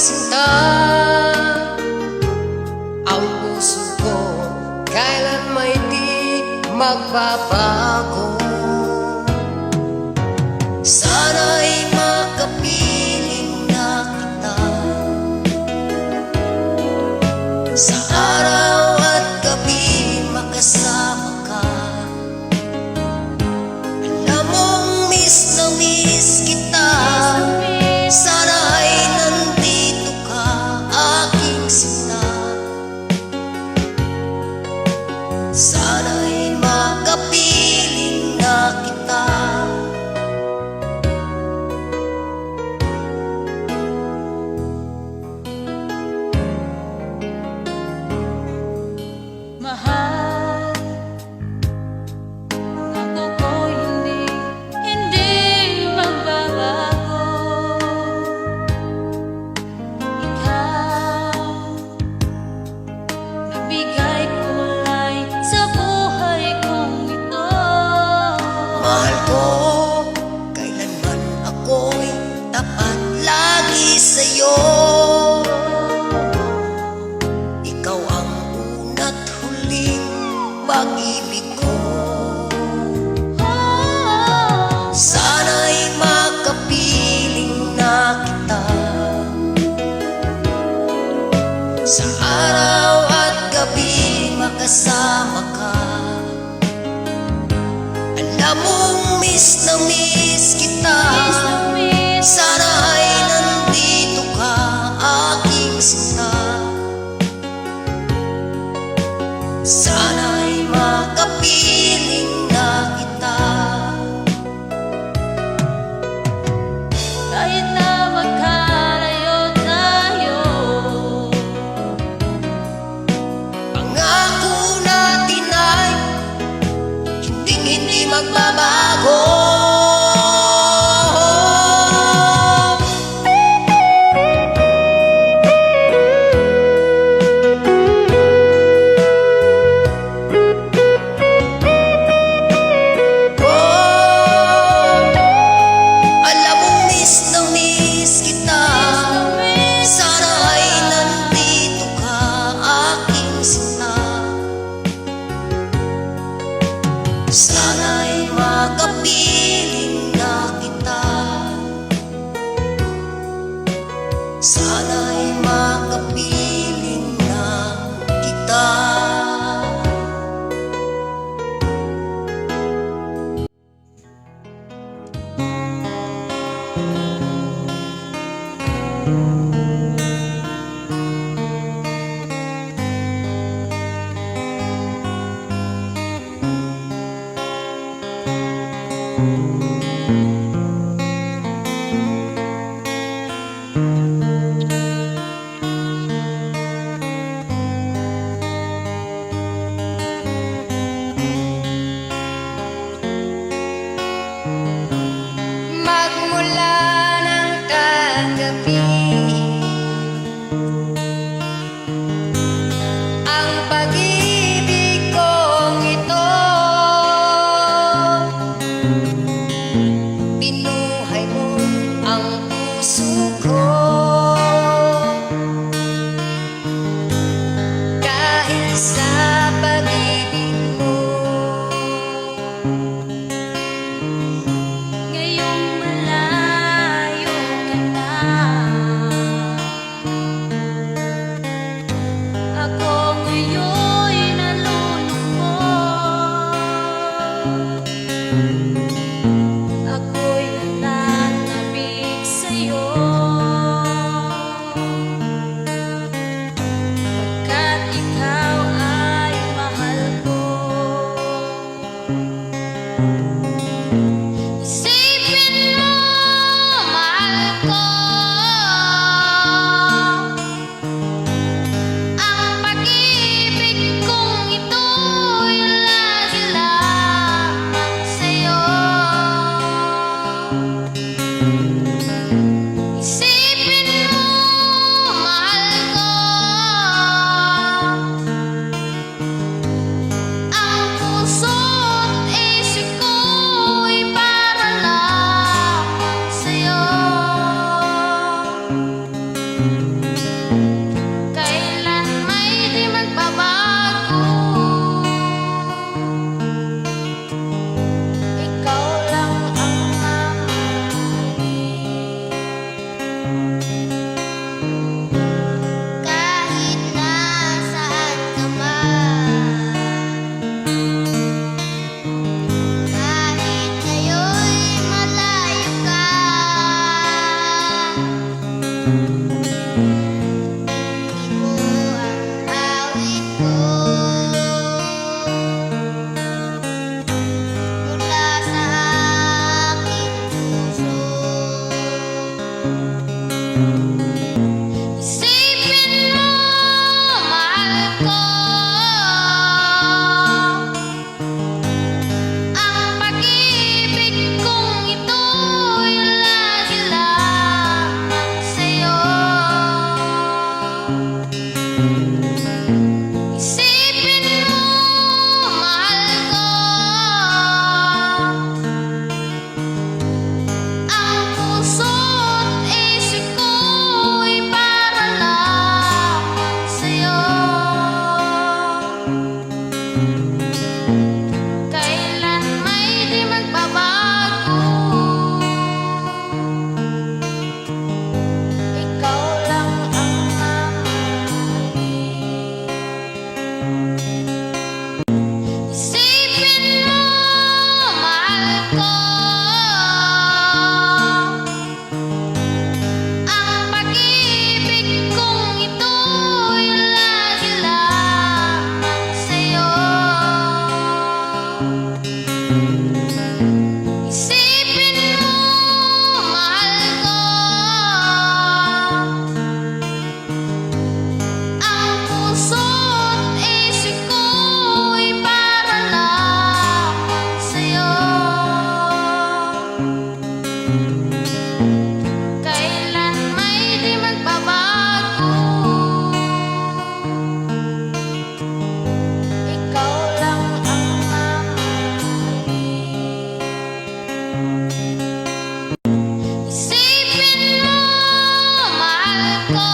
sinta. Ang puso ko kailan may di magbabago. Sana'y makapiling na kita sa araw at gabi, makasama ka. Alam mong miss na miss kita. Sana'y nandito ka, aking sinta. Sana'y makapiling na kita. Mahal, pangako ko hindi magbabago. Ikaw, nagbigay kulay sa buhay kong ito. Mahal ko, kailanman ako'y tapat lagi sa'yo. Ikaw ang una't huling pag-ibig ko. Sana'y makapiling na kita sa araw at gabi, makasama ka. Alam mong miss na miss kita. Sana'y nandito ka, aking sinta. Sana'y makapiling na kita. Kahit na magkalayo tayo, Pangako natin ay hindi magbabago. Alam mong miss na miss kita. Sana'y nandito ka, aking sinta. Sana'y makapiling na kita. Sana'y makapiling na kita. Magmula ng kagabi, ang pag-ibig kong ito binuhay mo ang puso ko. Dahil sa pag-ibig mo, ngayong malayo ka na. ang awit ko mula sa aking puso. Isipin mo, mahal ko, ang pag-ibig kong ito'y lagi lamang sa'yo. Isipin mo, mahal ko, ang puso't isip ko'y para lamang sa'yo. Kailan may di magbabago, ikaw lang ang mamahalin. Isipin mo, mahal ko, ang pag-ibig kong ito'y lagi lamang sa'yo. Isipin mo, mahal ko, ang puso't isip ko'y para lamang sa'yo. Kailan may di magbabago, ikaw lang ang mamahalin. Isipin mo, mahal ko,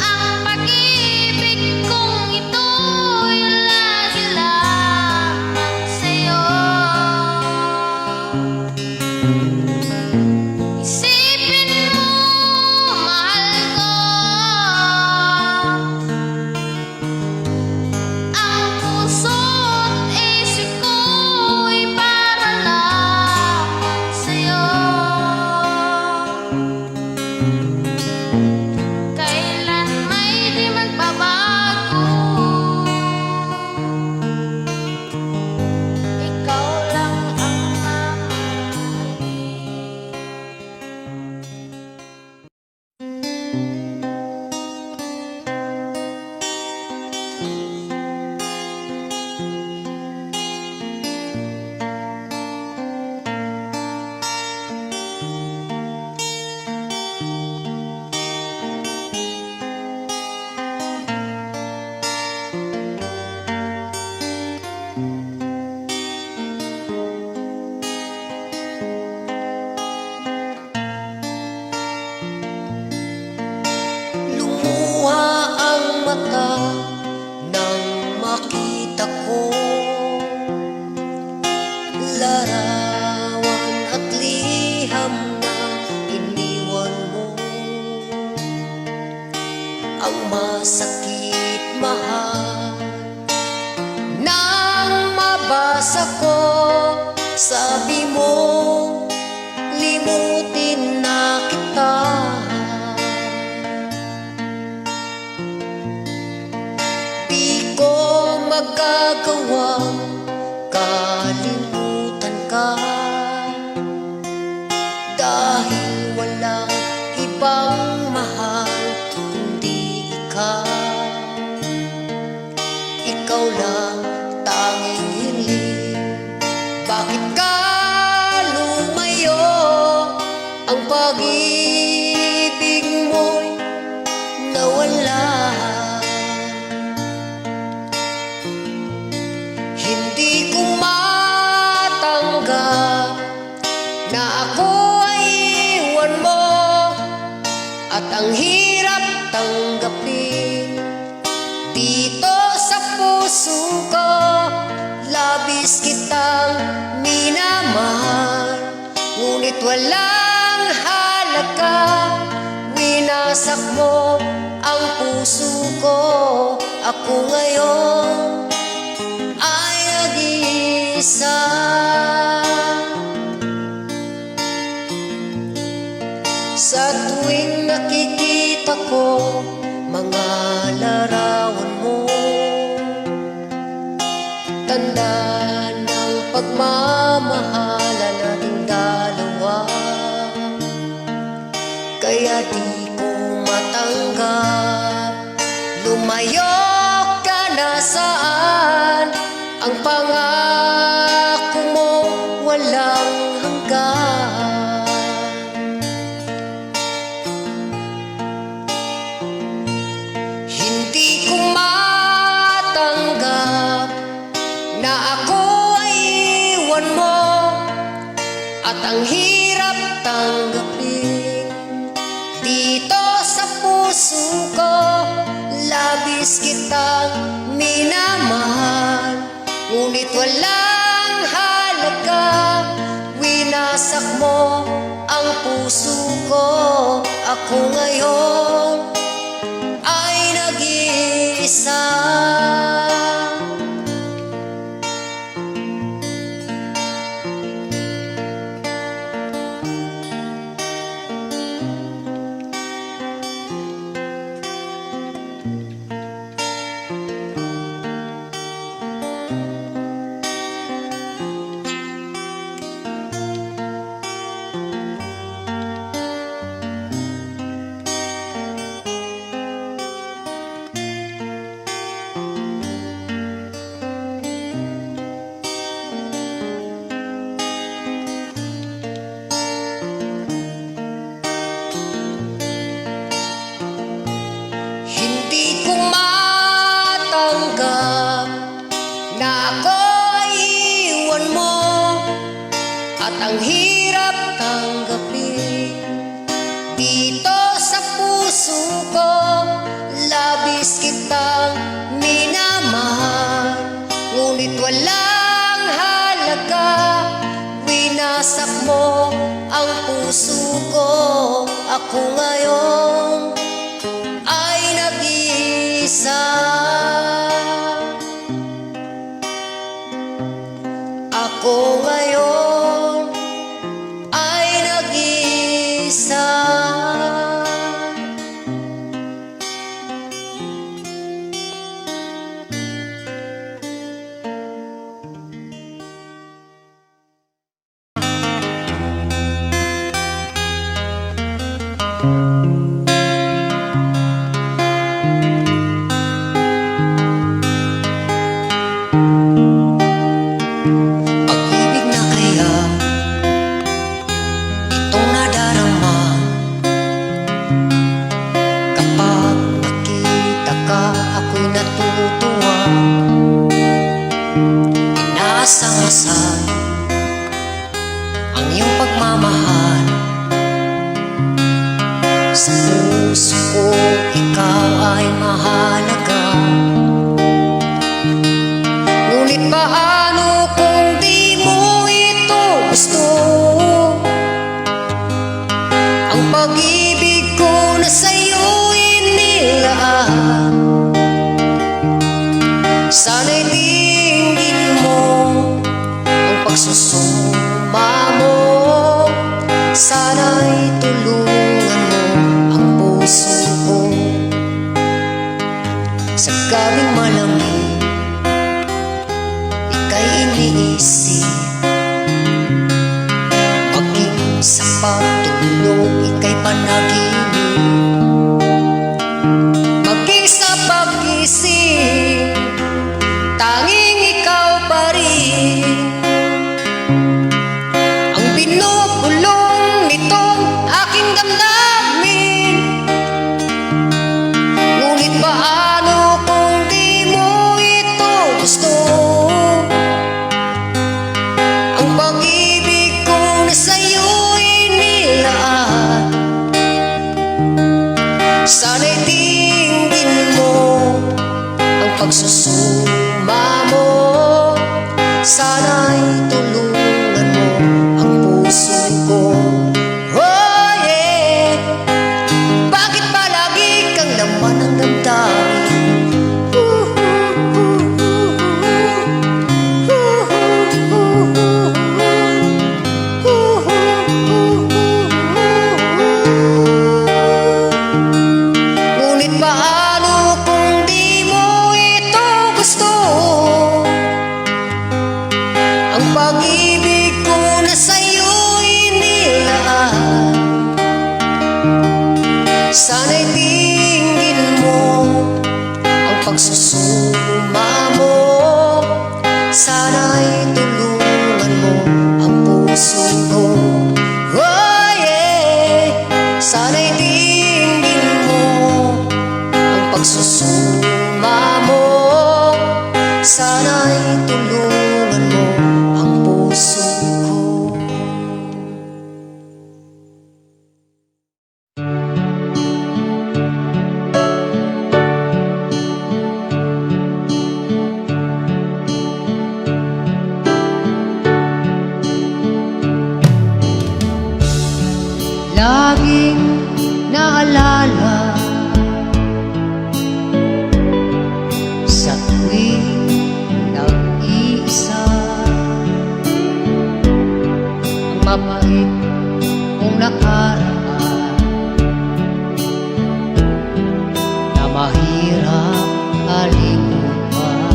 ang pag-ibig kong ito'y lagi lamang sa'yo. Isipin mo, mahal ko, ang puso't isip ko'y para lamang sa'yo. Kailan may di magbabago, ikaw lang ang mamahalin. Lumuha ang mata nang makita ko larawan at liham na iniwan mo. Ang masakit, mahal, nang mabasa ko, sabi mo, limutin na kita. Di ko magagawang kalimutan ka, dahil walang ibang mahal kundi ikaw. Ikaw lang tanging hiling. Bakit ka lumayo? Ang pag-ibig mo'y nawala. Hindi ko matanggap na ako ay iwan mo, at ang hirap tanggapin dito sa puso ko. Labis kitang minamahal, ngunit walang halaga. Winasak mo ang puso ko. Ako ngayon ay nag-iisa. Sa tuwing nakikita ko mga larawan mo, tanda ng pagmamahala nating dalawa. Kaya di ko matanggap, lumayo ka na saan. Ang pangako mo walang hanggan. Hindi ko matanggap na ako ay iwan mo, at ang hirap tanggapin. Dito sa puso ko, labis kitang minamahal, ngunit walang halaga. Winasak mo ang puso ko. Ako ngayon ay nag-iisa. Hindi ko matanggap na ako ay iwan mo, at ang hirap tanggapin. Dito sa puso ko, labis kitang minamahal, ngunit walang halaga. Winasak mo ang puso ko. Ako ngayon ay nag-iisa. Ako ngayon ay nag-iisa. Pag-ibig na kaya itong nadarama, kapag nakita ka ako'y natutuwa. Inaasang-asang ang iyong pagmamahal, sa puso ko ikaw ay mahalaga. Ngunit paano kung di mo ito gusto? Ang pag-ibig ko na sa'yo inilaan. Sana'y dinggin mo ang pagsusuma mo. Sana'y tulungan mo ang puso ko sa laging naalala sa tuwing nag-iisa. Ang mapait kong nakaraan na mahirap kalimutan.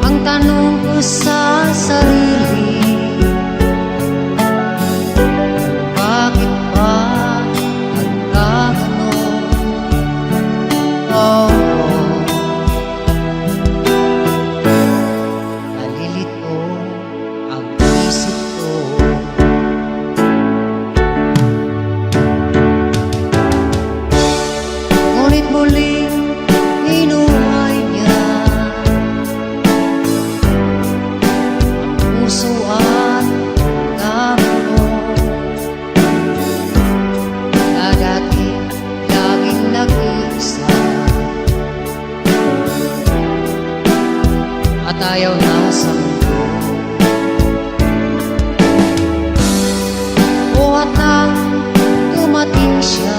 Ang tanong ko sa sarili, bakit ba nagkaganon? Oh, nalilito ang isip ko. Ngunit muling inuhay niya ang puso at damdamin na dati laging nag-iisa at ayaw na sa mundo. O at nang dumating siya,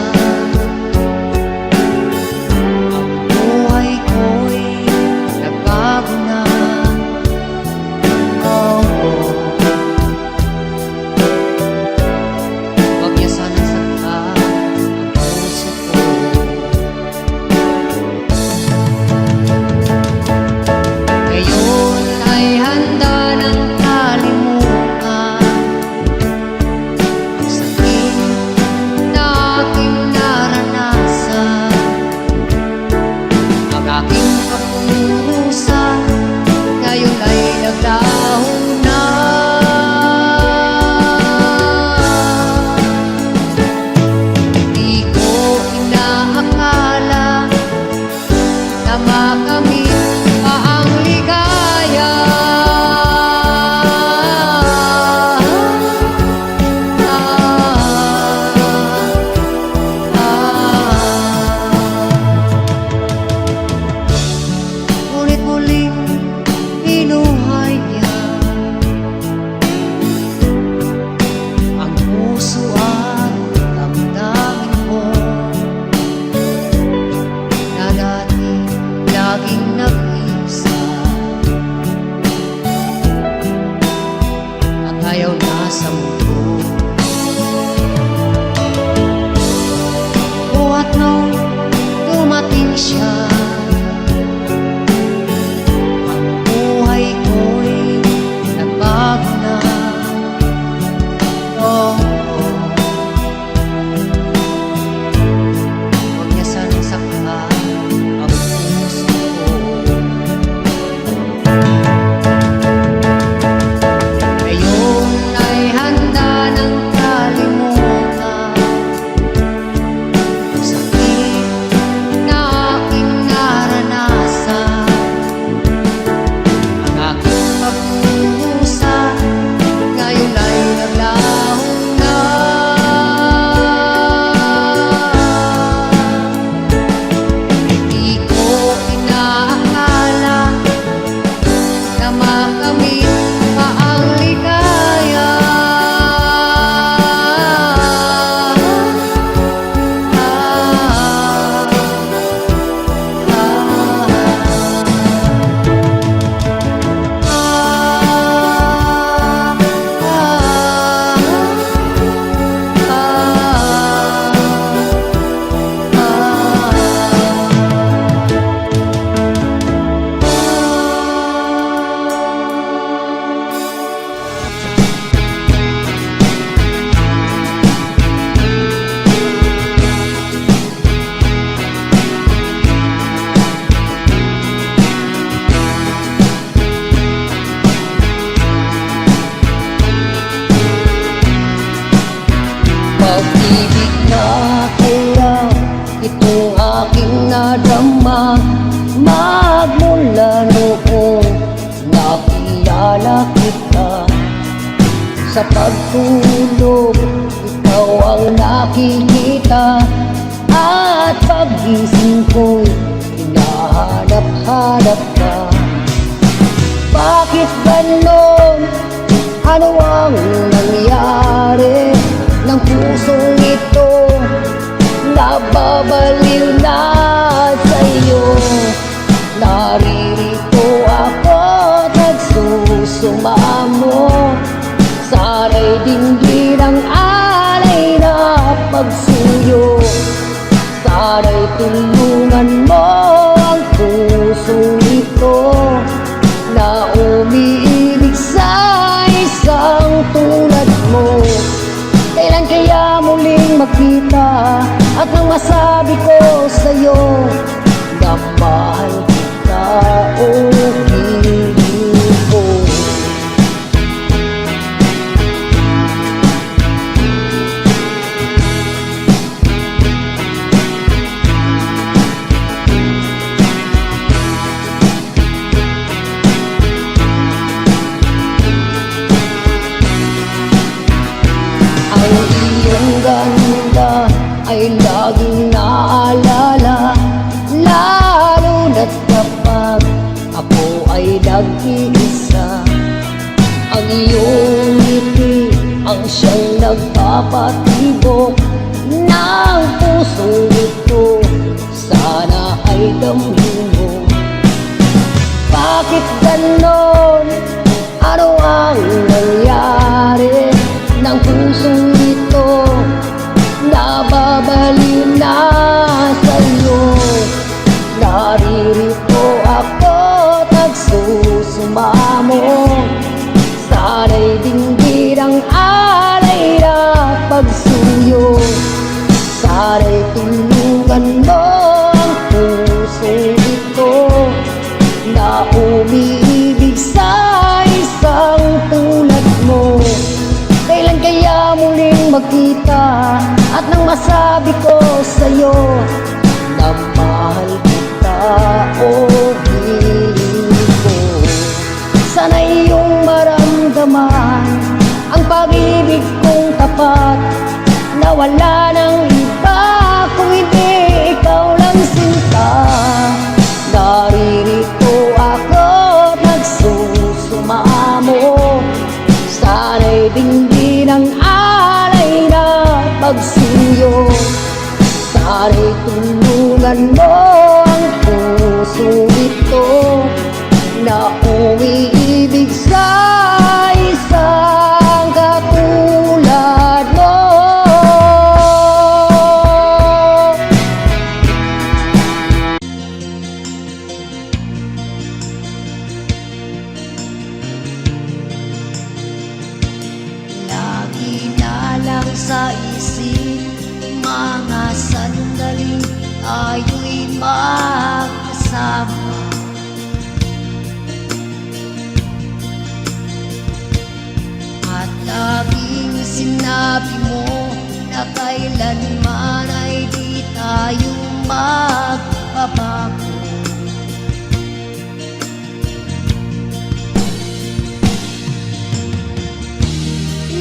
ang buhay ko'y nagbago na. Oh, wag niya sana saktan ang puso ko. Ngayon ay handa ng kalimutan ang sakit na aking naranasan, ang aking kapurusan ngayon ay naglaho na. Di ko inaakala na makamit pa ang ligaya. Ngunit muling binuhay niya ang puso at damdamin ko na dati laging nag-iisa at ayaw na sa mundo. O at nung dumating siya, ang buhay ko'y nagbago na. Oh, huwag niya sanang saktan ang puso ko. Ngayon ay handa ng kalimutan ang sakit na aking naranasan, ang aking pagkukusa ngayon ay naglaho na. Di ko inaakala na makamit pa ang ligaya. Pag-ibig na kaya itong aking nadama, magmula noong nakilala kita. Sa pagtulog, ikaw ang nakikita, at pag-gising ko'y hinahanap-hanap ka. Bakit ganon Ano ang nangyari ng pusong ito? Nababaliw na sa'yo. Naririto ako, nagsusumamo. Sana'y dinggin ang alay na pagsuyo. Sana'y tulungan mo ang pusong ito na umiibig sa isang tulad mo. Kailan kaya muling magkita at nang masabi ko sa'yo na mahal kita o hindi ko? Ang iyong ganda ay laging naalala, lalo na't kapag ako ay nag-iisa. Ang iyong ngiti ang siyang nagpapatibok ng pusong ito. Sana ay damhin mo. Bakit ganon? Ano ang nangyari ng pusong ito? Nababaliw na sa'yo. Naririto ako, nagsusumamo. Sana'y dinggin ang alay na pagsuyo. Sana'y tulungan mo ang pusong ito na umiibig sa isang tulad mo. Kailan kaya muling magkita at nang masabi ko sa'yo na mahal kita o hindi ko? Sana iyong maramdaman ang pag-ibig kong tapat na wala nang iba kung hindi ikaw lang sinta. Naririto ako, nagsusumamo. Sana'y dinggin ang alay na pagsuyo. Sana'y tulungan mo ang puso ito na umiibig sa isang katulad mo. Lagi na lang sa isip, mga sandaling tayo'y magkasama. At laging sinabi mo na kailanman ay di tayo magbabago.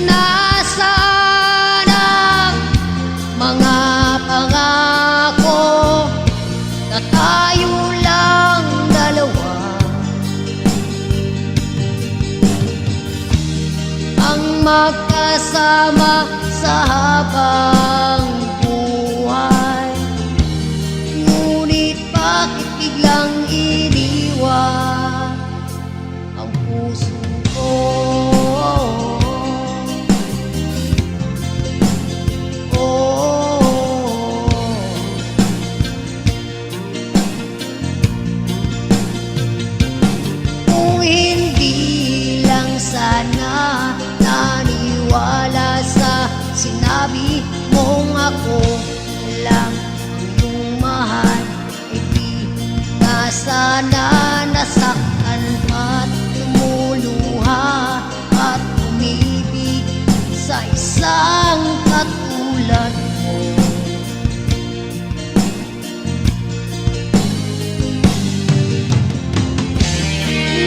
Nasaan ang mga pangako na tayo lang dalawa? Ang magkasama sa habang buhay. Ngunit bakit biglang iniwan ang puso ko? Kung hindi lang sana naniwala sa sinabi mong ako lang ang iyong mahal, e di na sana nasaktan at lumuluha at umibig sa isang katulad mo.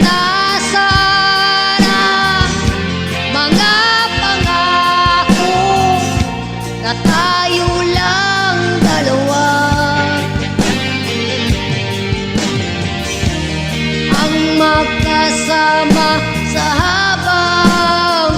Nasaan ang mga pangako na tayo lang dalawa? Ang magkasama sa habang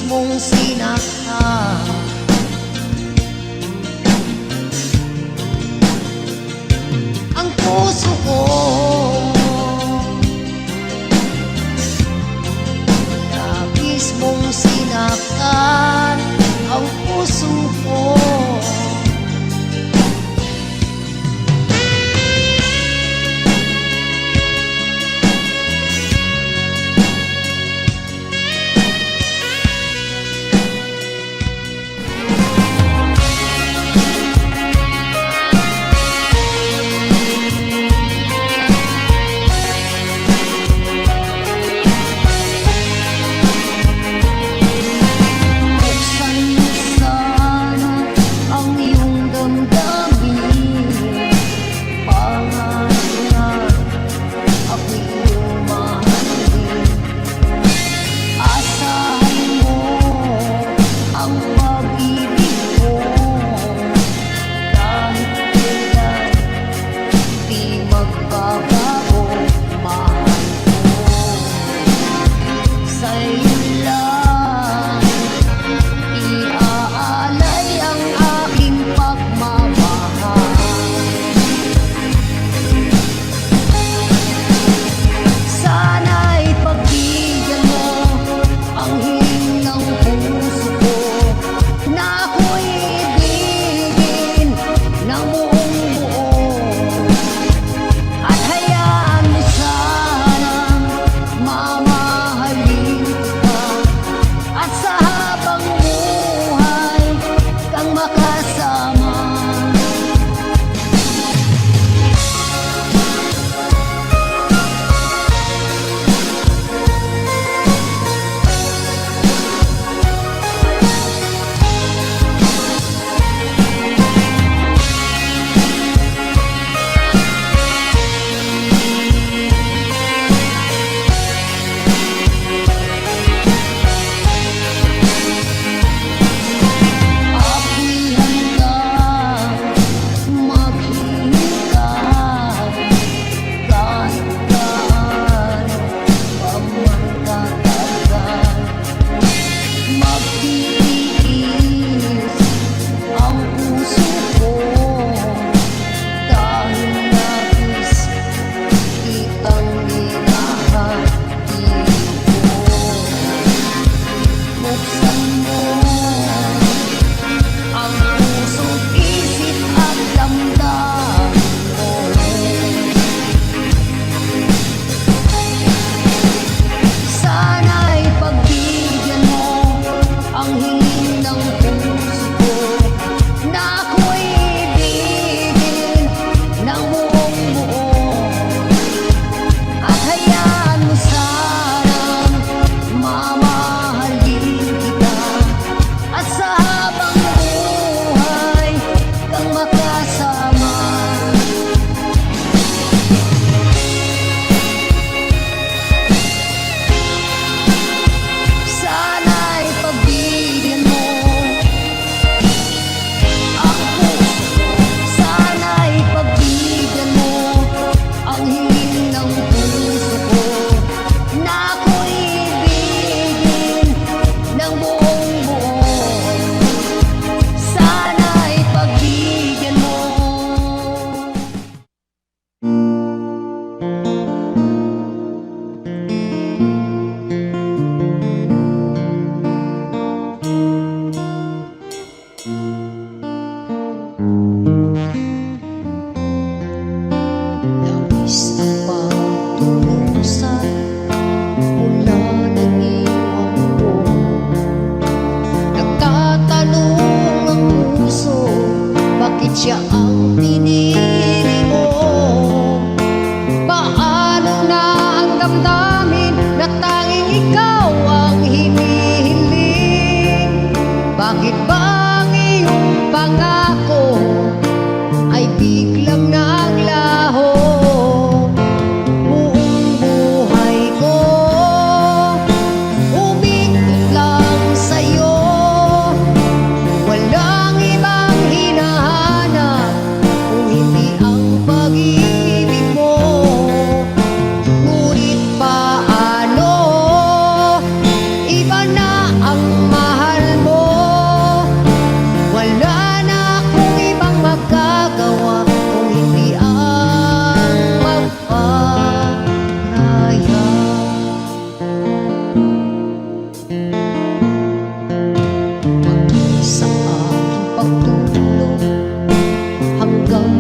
mong sinaktan. Ang puso ko labis mong sinaktan. Ang puso ko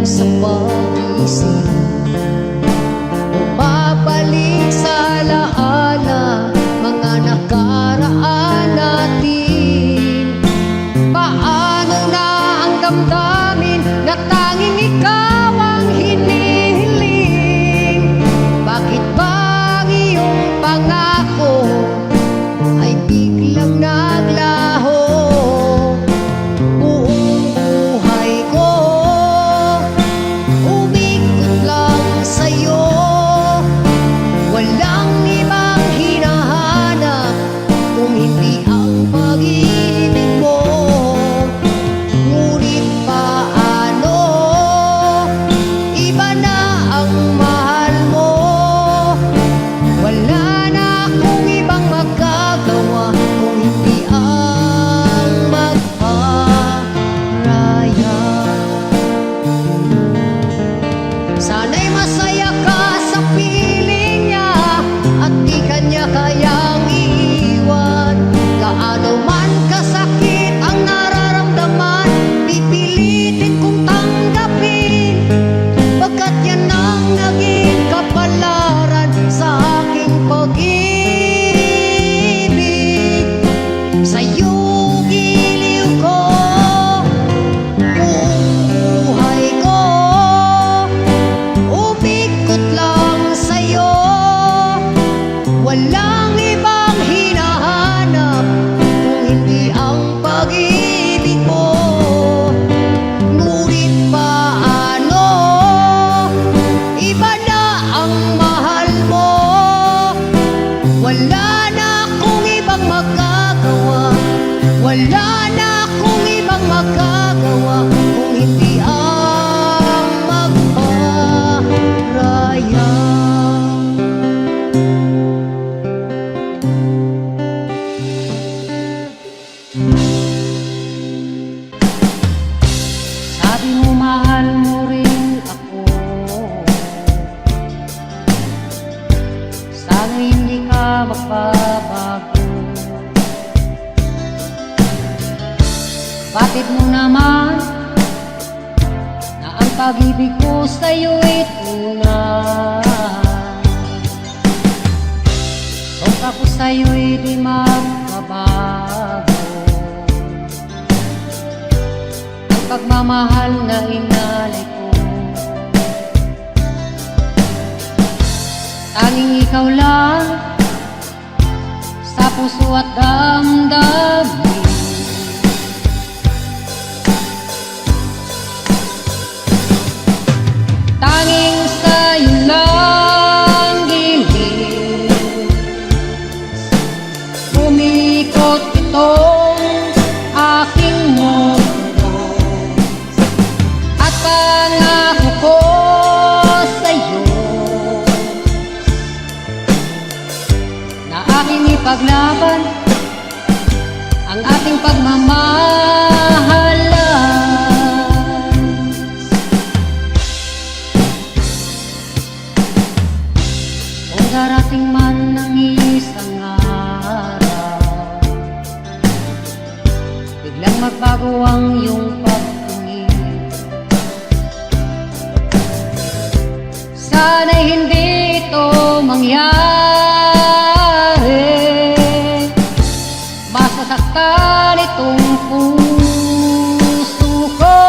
sa pag-isip. Bumabalik sa alaala mga nakaraan natin. Paano na ang damdamin na tanging ikaw ang hinihiling? Bakit ba ang iyong pangako ay biglang naglaho? Buong buhay ko umikot lang sa'yo. Walang ibang hinahanap kung hindi ang pag-ibig mo. Ngunit paano, iba na ang mahal mo. Wala na akong ibang magagawa kung hindi ang magparaya. Sana'y masaya ka sa piling niya at di kanya kayang iiwan. Gaano man kasakit ang nararamdaman, pipilitin kong tanggapin, pagkat yan ang naging kapalaran sa aking pag-ibig. Sa'yo giliw ko, buong buhay ko umikot lang sa'yo. Walang ibang hinahanap kung hindi ang pag-ibig mo. Ngunit paano, iba na ang mahal mo. Wala na akong ibang magagawa. Wala na akong ibang magagawa kung hindi ang magparaya. Sabi mo mahal mo rin ako, sana hindi ka magbabago. Bakit mo naman na ang pag-ibig ko sa'yo'y tunay? Kung ako sa'yo'y di magbabago, ang pagmamahal na inalay ko, tanging ikaw lang sa puso at damdamin. Tanging sa'yo lang gilid umikot itong aking mundo. At pangako ko sa'yo na aking ipaglaban ang ating pagmamahalan. Kung darating man ng isang araw, biglang magbago ang iyong pagtingin, sana'y hindi ito mangyari. Masasaktan itong puso ko,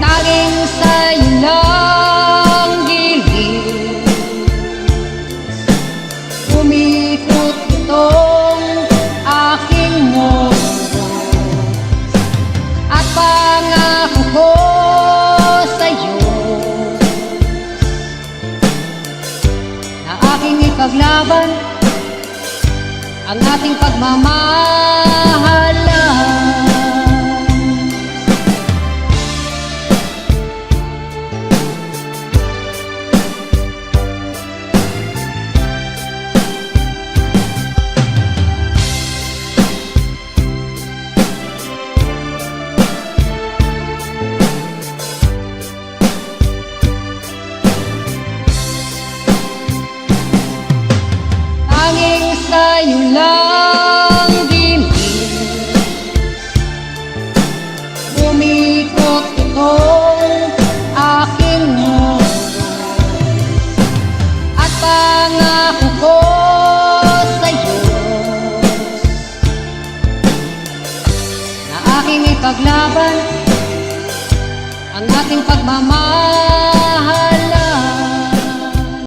tanging sa'yo lang gilid umikot itong aking mundo. At pangako ko sa'yo na aking ipaglaban ang ating pagmamahalan. Tanging sa'yo lang din pagmamahal